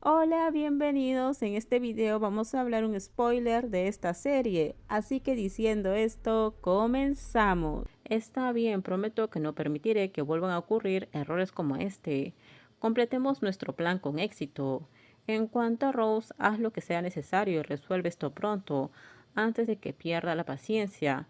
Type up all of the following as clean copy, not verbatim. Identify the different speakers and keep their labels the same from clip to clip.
Speaker 1: Hola, bienvenidos. En este video vamos a hablar un spoiler de esta serie. Así que diciendo esto, comenzamos. Está bien, prometo que no permitiré que vuelvan a ocurrir errores como este. Completemos nuestro plan con éxito. En cuanto a Rose, haz lo que sea necesario y resuelve esto pronto, antes de que pierda la paciencia.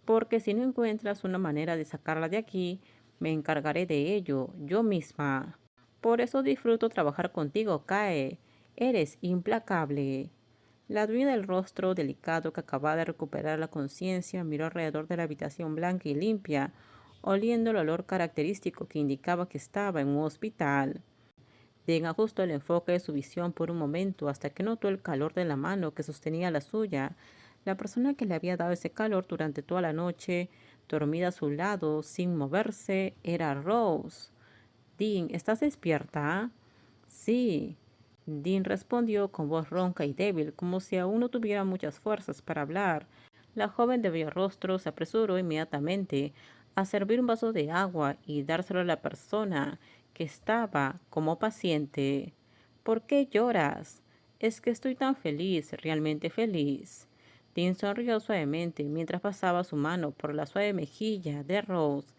Speaker 1: Porque si no encuentras una manera de sacarla de aquí, me encargaré de ello yo misma. Por eso disfruto trabajar contigo, Kae. Eres implacable. La dueña del rostro delicado que acababa de recuperar la conciencia miró alrededor de la habitación blanca y limpia, oliendo el olor característico que indicaba que estaba en un hospital. Dean ajustó el enfoque de su visión por un momento hasta que notó el calor de la mano que sostenía la suya. La persona que le había dado ese calor durante toda la noche, dormida a su lado, sin moverse, era Rose. Dean, ¿estás despierta? Sí. Dean respondió con voz ronca y débil, como si aún no tuviera muchas fuerzas para hablar. La joven de bello rostro se apresuró inmediatamente a servir un vaso de agua y dárselo a la persona que estaba como paciente. ¿Por qué lloras? Es que estoy tan feliz, realmente feliz. Dean sonrió suavemente mientras pasaba su mano por la suave mejilla de Rose,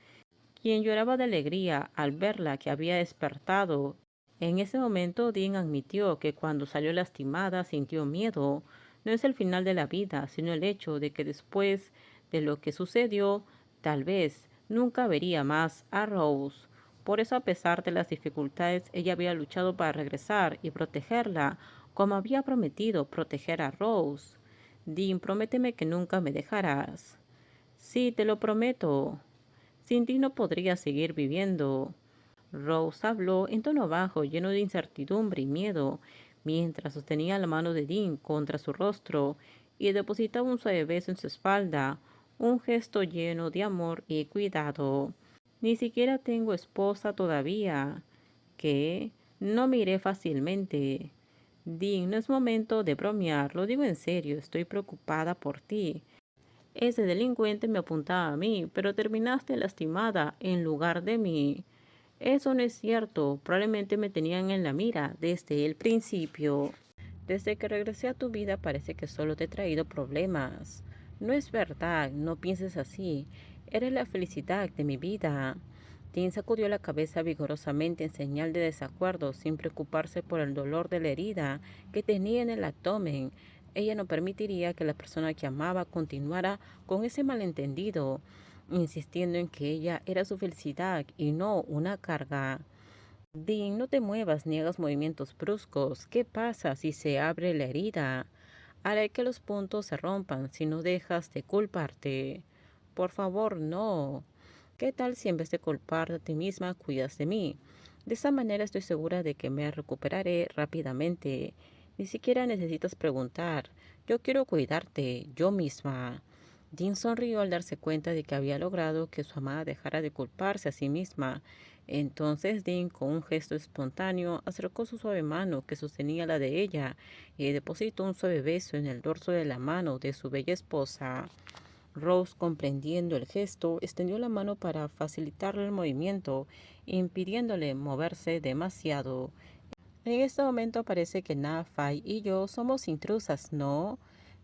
Speaker 1: quien lloraba de alegría al verla que había despertado. En ese momento Dean admitió que cuando salió lastimada sintió miedo. No es el final de la vida, sino el hecho de que después de lo que sucedió, tal vez nunca vería más a Rose. Por eso, a pesar de las dificultades, ella había luchado para regresar y protegerla, como había prometido proteger a Rose. Dean, prométeme que nunca me dejarás. Sí, te lo prometo. Sin ti no podría seguir viviendo. Rose habló en tono bajo, lleno de incertidumbre y miedo, mientras sostenía la mano de Dean contra su rostro y depositaba un suave beso en su espalda, un gesto lleno de amor y cuidado. Ni siquiera tengo esposa todavía. ¿Qué? No me iré fácilmente. Dean, no es momento de bromear, lo digo en serio, estoy preocupada por ti. Ese delincuente me apuntaba a mí, pero terminaste lastimada en lugar de mí. Eso no es cierto. Probablemente me tenían en la mira desde el principio. Desde que regresé a tu vida parece que solo te he traído problemas. No es verdad, no pienses así. Eres la felicidad de mi vida. Tim sacudió la cabeza vigorosamente en señal de desacuerdo, sin preocuparse por el dolor de la herida que tenía en el abdomen. Ella no permitiría que la persona que amaba continuara con ese malentendido, insistiendo en que ella era su felicidad y no una carga. Dean, no te muevas ni hagas movimientos bruscos. ¿Qué pasa si se abre la herida? Haré que los puntos se rompan si no dejas de culparte. Por favor, no. ¿Qué tal si en vez de culparte a ti misma cuidas de mí? De esa manera estoy segura de que me recuperaré rápidamente. Ni siquiera necesitas preguntar. Yo quiero cuidarte, yo misma. Dean sonrió al darse cuenta de que había logrado que su amada dejara de culparse a sí misma. Entonces Dean, con un gesto espontáneo, acercó su suave mano que sostenía la de ella y depositó un suave beso en el dorso de la mano de su bella esposa. Rose, comprendiendo el gesto, extendió la mano para facilitarle el movimiento, impidiéndole moverse demasiado. En este momento parece que Nafai y yo somos intrusas, ¿no?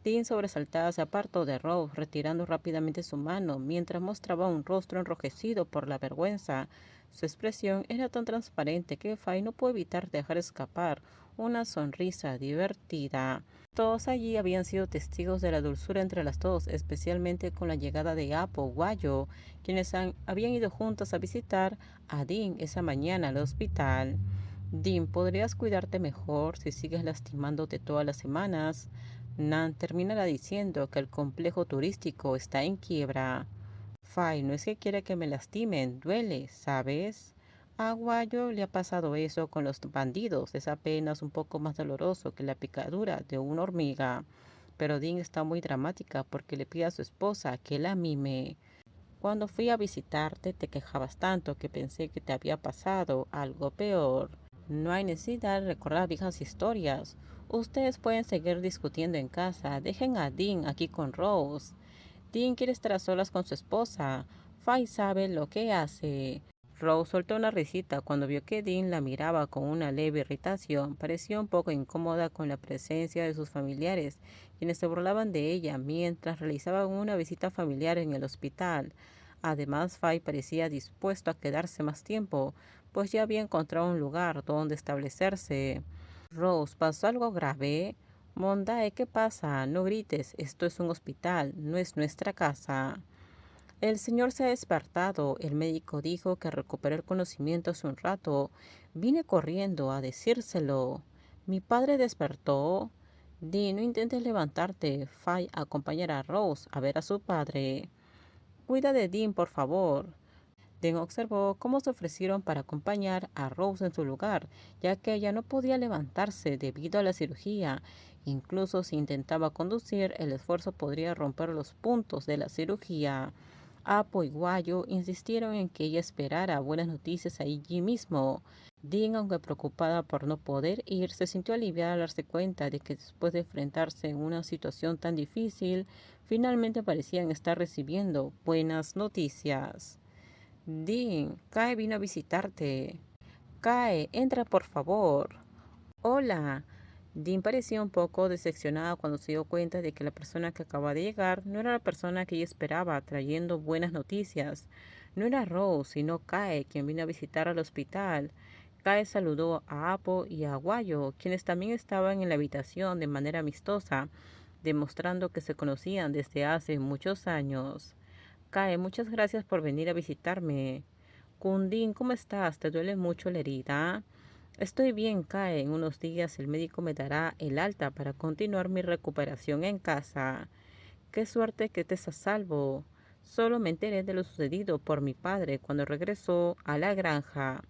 Speaker 1: Dean, sobresaltada, se apartó de Rose, retirando rápidamente su mano, mientras mostraba un rostro enrojecido por la vergüenza. Su expresión era tan transparente que Fay no pudo evitar dejar escapar una sonrisa divertida. Todos allí habían sido testigos de la dulzura entre las dos, especialmente con la llegada de Apo Guayo, quienes habían ido juntas a visitar a Dean esa mañana al hospital. Dean, ¿podrías cuidarte mejor si sigues lastimándote todas las semanas? Nan terminará diciendo que el complejo turístico está en quiebra. Fay, no es que quiera que me lastimen, duele, ¿sabes? A Guayo le ha pasado eso con los bandidos, es apenas un poco más doloroso que la picadura de una hormiga. Pero Dean está muy dramática porque le pide a su esposa que la mime. Cuando fui a visitarte te quejabas tanto que pensé que te había pasado algo peor. No hay necesidad de recordar viejas historias. Ustedes pueden seguir discutiendo en casa. Dejen a Dean aquí con Rose. Dean quiere estar a solas con su esposa. Fay sabe lo que hace. Rose soltó una risita cuando vio que Dean la miraba con una leve irritación. Parecía un poco incómoda con la presencia de sus familiares, quienes se burlaban de ella mientras realizaban una visita familiar en el hospital. Además, Fay parecía dispuesto a quedarse más tiempo, pues ya había encontrado un lugar donde establecerse. Rose, ¿pasó algo grave? Mondae, ¿qué pasa? No grites, esto es un hospital, no es nuestra casa. El señor se ha despertado. El médico dijo que recuperó el conocimiento hace un rato. Vine corriendo a decírselo. Mi padre despertó. Di, no intentes levantarte. Fay acompañará a Rose a ver a su padre. Cuida de Dean, por favor. Dean observó cómo se ofrecieron para acompañar a Rose en su lugar, ya que ella no podía levantarse debido a la cirugía. Incluso si intentaba conducir, el esfuerzo podría romper los puntos de la cirugía. Apo y Guayo insistieron en que ella esperara buenas noticias allí mismo. Dean, aunque preocupada por no poder ir, se sintió aliviada al darse cuenta de que después de enfrentarse en una situación tan difícil, finalmente parecían estar recibiendo buenas noticias. Dean, Kae vino a visitarte. Kae, entra por favor. Hola. Dean parecía un poco decepcionada cuando se dio cuenta de que la persona que acababa de llegar no era la persona que ella esperaba, trayendo buenas noticias. No era Rose, sino Kae, quien vino a visitar al hospital. Kae saludó a Apo y a Guayo, quienes también estaban en la habitación de manera amistosa, demostrando que se conocían desde hace muchos años. Kae, muchas gracias por venir a visitarme. Kundin, ¿cómo estás? ¿Te duele mucho la herida? Estoy bien, Kae. En unos días el médico me dará el alta para continuar mi recuperación en casa. Qué suerte que estés a salvo. Solo me enteré de lo sucedido por mi padre cuando regresó a la granja.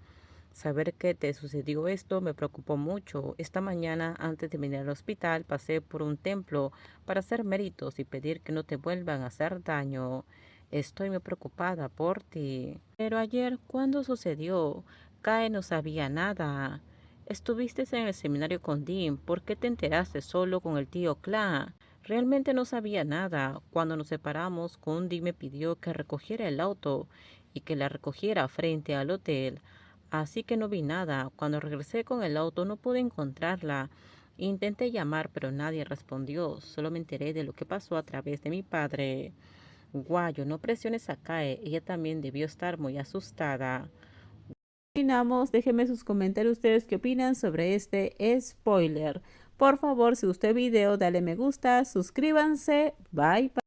Speaker 1: Saber que te sucedió esto me preocupó mucho. Esta mañana, antes de venir al hospital, pasé por un templo para hacer méritos y pedir que no te vuelvan a hacer daño. Estoy muy preocupada por ti. Pero ayer, ¿cuándo sucedió? Kae no sabía nada. Estuviste en el seminario con Dean. ¿Por qué te enteraste solo con el tío Cla? Realmente no sabía nada. Cuando nos separamos, Kundi me pidió que recogiera el auto y que la recogiera frente al hotel. Así que no vi nada. Cuando regresé con el auto no pude encontrarla. Intenté llamar, pero nadie respondió. Solo me enteré de lo que pasó a través de mi padre. Guayo, no presiones a Kae. Ella también debió estar muy asustada. Opinamos, déjenme sus comentarios ustedes qué opinan sobre este spoiler. Por favor, si gustó el video, dale me gusta, suscríbanse, bye bye.